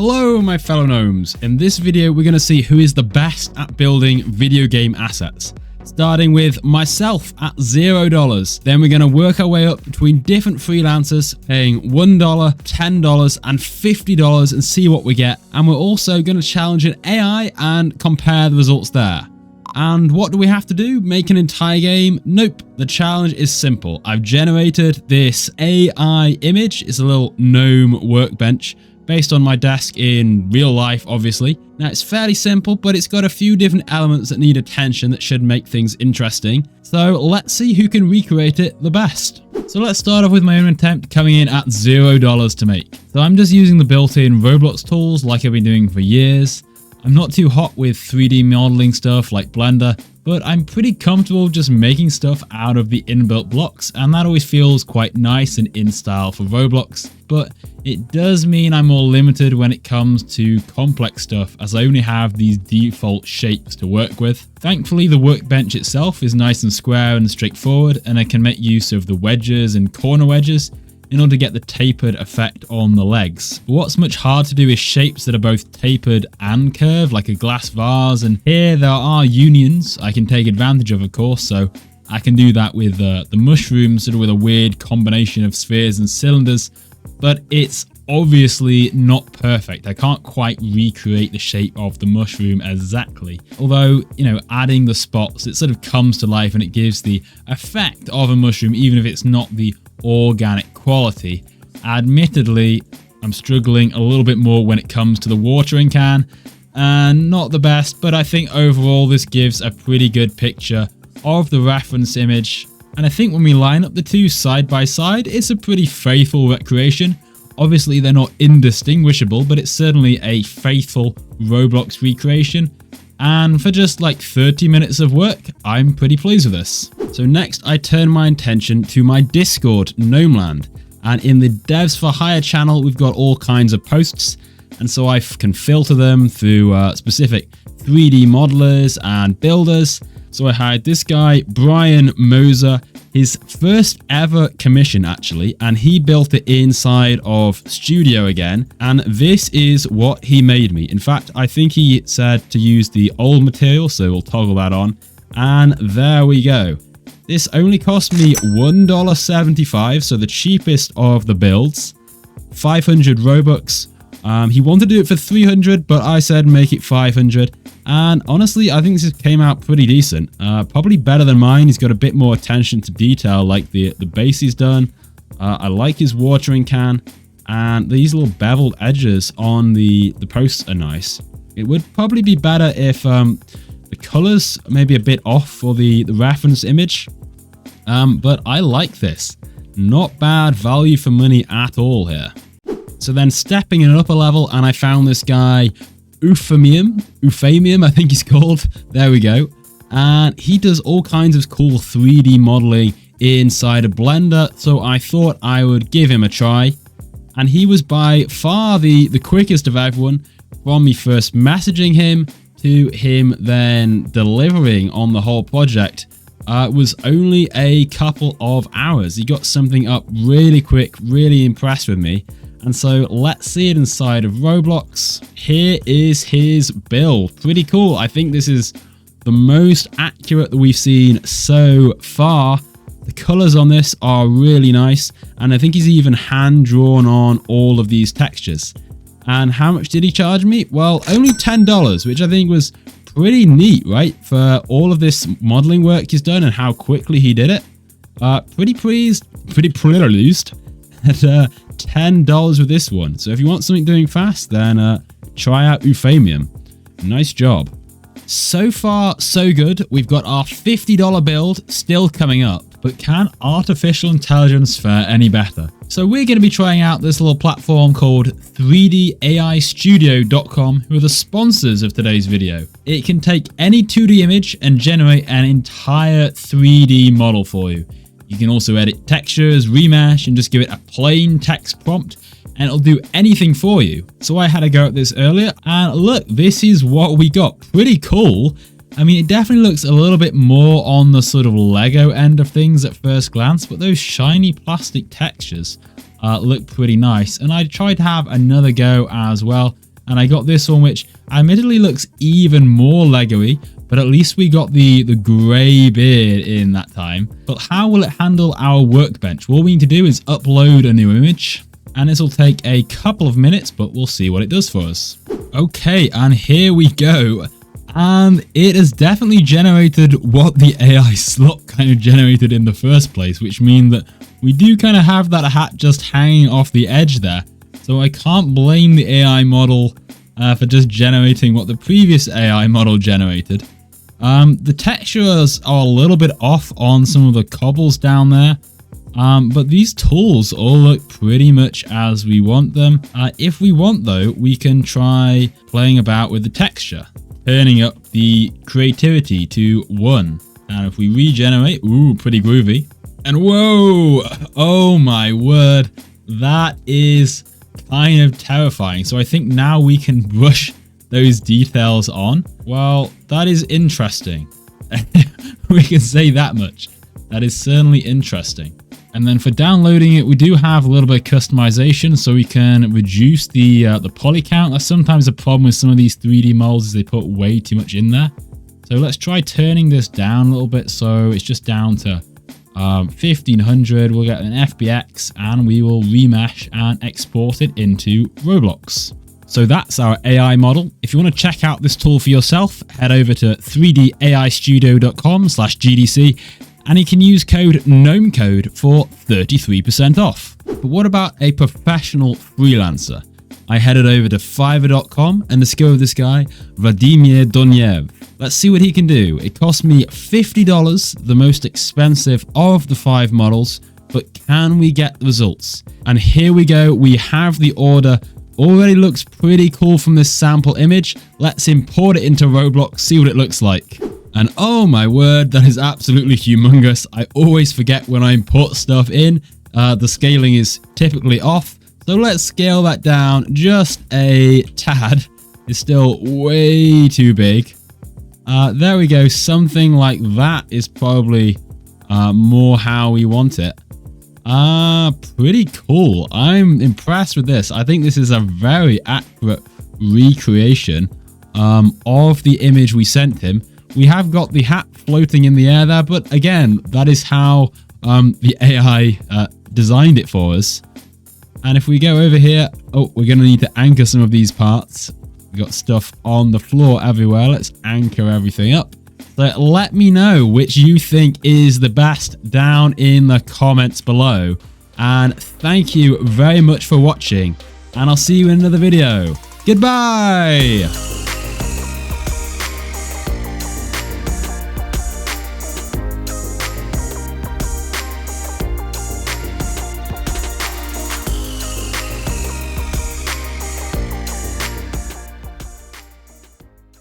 Hello my fellow gnomes, in this video we're going to see who is the best at building video game assets. Starting with myself at $0, then we're going to work our way up between different freelancers paying $1, $10 and $50 and see what we get, and we're also going to challenge an AI and compare the results there. And what do we have to do? Make an entire game? Nope. The challenge is simple. I've generated this AI image. It's a little gnome workbench based on my desk in real life, obviously. Now it's fairly simple, but it's got a few different elements that need attention that should make things interesting. So let's see who can recreate it the best. So let's start off with my own attempt, coming in at $0 to make. So I'm just using the built-in Roblox tools like I've been doing for years. I'm not too hot with 3D modeling stuff like Blender, but I'm pretty comfortable just making stuff out of the inbuilt blocks, and that always feels quite nice and in style for Roblox. But it does mean I'm more limited when it comes to complex stuff, as I only have these default shapes to work with. Thankfully, the workbench itself is nice and square and straightforward, and I can make use of the wedges and corner wedges in order to get the tapered effect on the legs. But what's much harder to do is shapes that are both tapered and curved, like a glass vase, and here there are unions I can take advantage of course, so I can do that with the mushroom, sort of with a weird combination of spheres and cylinders, but it's obviously not perfect. I can't quite recreate the shape of the mushroom exactly. Although, you know, adding the spots, it sort of comes to life and it gives the effect of a mushroom, even if it's not the organic quality. Admittedly, I'm struggling a little bit more when it comes to the watering can, and not the best, but I think overall this gives a pretty good picture of the reference image. And I think when we line up the two side by side, it's a pretty faithful recreation. Obviously they're not indistinguishable, but it's certainly a faithful Roblox recreation. And for just like 30 minutes of work, I'm pretty pleased with this. So next I turn my attention to my Discord, GnomeLand. And in the Devs for Hire channel, we've got all kinds of posts. And so I can filter them through specific 3D modelers and builders. So I hired this guy, Brian Moser, his first ever commission actually, and he built it inside of Studio again, and this is what he made me. In fact, I think he said to use the old material, so we'll toggle that on, and there we go. This only cost me $1.75, so the cheapest of the builds, 500 Robux. He wanted to do it for 300, but I said make it 500. And honestly, I think this came out pretty decent. Probably better than mine. He's got a bit more attention to detail, like the base he's done. I like his watering can, and these little beveled edges on the posts are nice. It would probably be better if the colors may be a bit off for the reference image. But I like this. Not bad value for money at all here. So then stepping in an upper level, and I found this guy, Euphemium, I think he's called. There we go. And he does all kinds of cool 3D modeling inside of Blender, so I thought I would give him a try. And he was by far the quickest of everyone, from me first messaging him to him then delivering on the whole project. Was only a couple of hours. He got something up really quick, really impressed with me. And so let's see it inside of Roblox. Here is his build. Pretty cool. I think this is the most accurate that we've seen so far. The colors on this are really nice. And I think he's even hand drawn on all of these textures. And how much did he charge me? Well, only $10, which I think was pretty neat, right? For all of this modeling work he's done and how quickly he did it. Pretty pleased at $10 with this one. So if you want something doing fast, then try out Euphemium. Nice job. So far, so good. We've got our $50 build still coming up, but can artificial intelligence fare any better? So we're going to be trying out this little platform called 3DAIstudio.com, who are the sponsors of today's video. It can take any 2D image and generate an entire 3D model for you. You can also edit textures, remesh, and just give it a plain text prompt, and it'll do anything for you. So I had a go at this earlier, and look, this is what we got. Pretty cool. I mean, it definitely looks a little bit more on the sort of Lego end of things at first glance, but those shiny plastic textures look pretty nice. And I tried to have another go as well, And I got this one, which admittedly looks even more Lego-y, but at least we got the grey beard in that time. But how will it handle our workbench? What we need to do is upload a new image, and this will take a couple of minutes, but we'll see what it does for us. Okay, and here we go. And it has definitely generated what the AI slot kind of generated in the first place, which means that we do kind of have that hat just hanging off the edge there. So I can't blame the AI model for just generating what the previous AI model generated. The textures are a little bit off on some of the cobbles down there. But these tools all look pretty much as we want them. If we want though, we can try playing about with the texture, turning up the creativity to 1. And if we regenerate, ooh, pretty groovy. And whoa, oh my word, that is kind of terrifying. So I think now we can brush those details on. Well, that is interesting. We can say that much. That is certainly interesting. And then for downloading it, we do have a little bit of customization, so we can reduce the poly count. That's sometimes a problem with some of these 3D molds, is they put way too much in there. So let's try turning this down a little bit, so it's just down to 1500. We'll get an FBX and we will remesh and export it into Roblox. So that's our AI model. If you want to check out this tool for yourself, head over to 3daistudio.com/GDC. And you can use code GnomeCode for 33% off. But what about a professional freelancer? I headed over to Fiverr.com and discovered this guy, Vladimir Doniev. Let's see what he can do. It cost me $50, the most expensive of the 5 models, but can we get the results? And here we go. We have the order. Already looks pretty cool from this sample image. Let's import it into Roblox, see what it looks like. And oh my word, that is absolutely humongous. I always forget when I import stuff in, the scaling is typically off. So let's scale that down just a tad. It's still way too big. There we go. Something like that is probably more how we want it. Pretty cool. I'm impressed with this. I think this is a very accurate recreation of the image we sent him. We have got the hat floating in the air there, but again, that is how the AI designed it for us. And if we go over here, oh, we're going to need to anchor some of these parts. We've got stuff on the floor everywhere. Let's anchor everything up. So let me know which you think is the best down in the comments below. And thank you very much for watching. And I'll see you in another video. Goodbye!